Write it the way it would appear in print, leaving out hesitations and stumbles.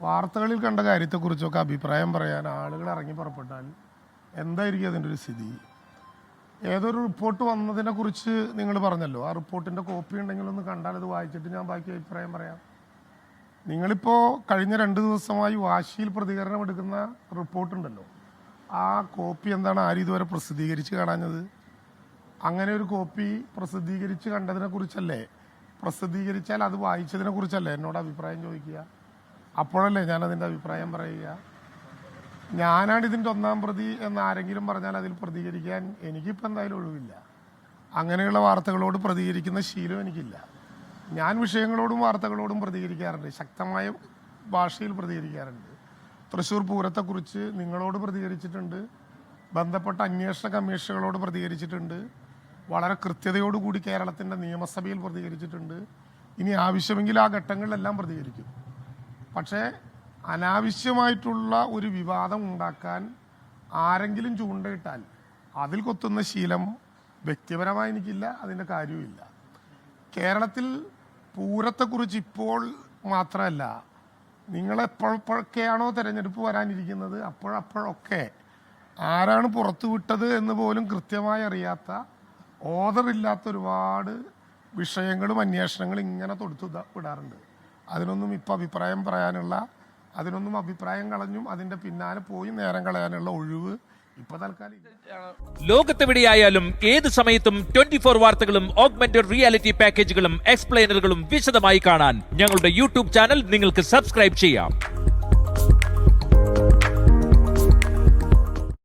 വാർത്തകളിൽ കണ്ട കാര്യത്തെക്കുറിച്ചൊക്കെ അഭിപ്രായം പറയാൻ ആളുകൾ ഇറങ്ങി പുറപ്പെട്ടാൽ എന്തായിരിക്കും അതിൻ്റെ ഒരു സ്ഥിതി? ഏതൊരു റിപ്പോർട്ട് വന്നതിനെക്കുറിച്ച് നിങ്ങൾ പറഞ്ഞല്ലോ, ആ റിപ്പോർട്ടിൻ്റെ കോപ്പി ഉണ്ടെങ്കിൽ ഒന്ന് കണ്ടാൽ അത് വായിച്ചിട്ട് ഞാൻ ബാക്കി അഭിപ്രായം പറയാം. നിങ്ങളിപ്പോൾ കഴിഞ്ഞ 2 ദിവസമായി വാശിയിൽ പ്രതികരണം എടുക്കുന്ന റിപ്പോർട്ടുണ്ടല്ലോ, ആ കോപ്പി എന്താണ് ആരും ഇതുവരെ പ്രസിദ്ധീകരിച്ച് കാണാഞ്ഞത്? അങ്ങനെ ഒരു കോപ്പി പ്രസിദ്ധീകരിച്ച് കണ്ടതിനെക്കുറിച്ചല്ലേ, പ്രസിദ്ധീകരിച്ചാൽ അത് വായിച്ചതിനെ കുറിച്ചല്ലേ എന്നോട് അഭിപ്രായം ചോദിക്കുക? അപ്പോഴല്ലേ ഞാനതിൻ്റെ അഭിപ്രായം പറയുക. ഞാനാണ് ഇതിൻ്റെ 1-ാം പ്രതി എന്ന് ആരെങ്കിലും പറഞ്ഞാൽ അതിൽ പ്രതികരിക്കാൻ എനിക്കിപ്പോൾ എന്തായാലും ഒഴിവില്ല. അങ്ങനെയുള്ള വാർത്തകളോട് പ്രതികരിക്കുന്ന ശീലം എനിക്കില്ല. ഞാൻ വിഷയങ്ങളോടും വാർത്തകളോടും പ്രതികരിക്കാറുണ്ട്, ശക്തമായ ഭാഷയിൽ പ്രതികരിക്കാറുണ്ട്. തൃശ്ശൂർ പൂരത്തെക്കുറിച്ച് നിങ്ങളോട് പ്രതികരിച്ചിട്ടുണ്ട്, ബന്ധപ്പെട്ട അന്വേഷണ കമ്മീഷനുകളോട് പ്രതികരിച്ചിട്ടുണ്ട്, വളരെ കൃത്യതയോടുകൂടി കേരളത്തിൻ്റെ നിയമസഭയിൽ പ്രതികരിച്ചിട്ടുണ്ട്. ഇനി ആവശ്യമെങ്കിൽ ആ ഘട്ടങ്ങളിലെല്ലാം പ്രതികരിക്കും. പക്ഷേ അനാവശ്യമായിട്ടുള്ള ഒരു വിവാദം ഉണ്ടാക്കാൻ ആരെങ്കിലും ചൂണ്ടയിട്ടാൽ അതിൽ കൊത്തുന്ന ശീലം വ്യക്തിപരമായി എനിക്കില്ല, അതിൻ്റെ കാര്യവുമില്ല. കേരളത്തിൽ പൂരത്തെക്കുറിച്ച് ഇപ്പോൾ മാത്രമല്ല, നിങ്ങളെപ്പോഴൊക്കെയാണോ തിരഞ്ഞെടുപ്പ് വരാനിരിക്കുന്നത് അപ്പോഴൊക്കെ ആരാണ് പുറത്തുവിട്ടത് എന്ന് പോലും കൃത്യമായി അറിയാത്ത, ഓർഡറില്ലാത്ത ഒരുപാട് വിഷയങ്ങളും അന്വേഷണങ്ങളും ഇങ്ങനെ തൊടുത്തു വിടാറുണ്ട്. അതിനൊന്നും ഇപ്പോൾ അഭിപ്രായം പറയാനുള്ള, അതിനൊന്നും അഭിപ്രായം കളഞ്ഞും അതിൻ്റെ പിന്നാലെ പോയി നേരം കളയാനുള്ള ഒഴിവ് ഇപ്പൊ തൽക്കാലം. ലോകത്തെവിടെയായാലും ഏത് സമയത്തും 24 വാർത്തകളും ഓഗ്മെന്റഡ് റിയാലിറ്റി പാക്കേജുകളും എക്സ്പ്ലെയിനറുകളും വിശദമായി കാണാൻ ഞങ്ങളുടെ യൂട്യൂബ് ചാനൽ നിങ്ങൾക്ക് സബ്സ്ക്രൈബ് ചെയ്യാം.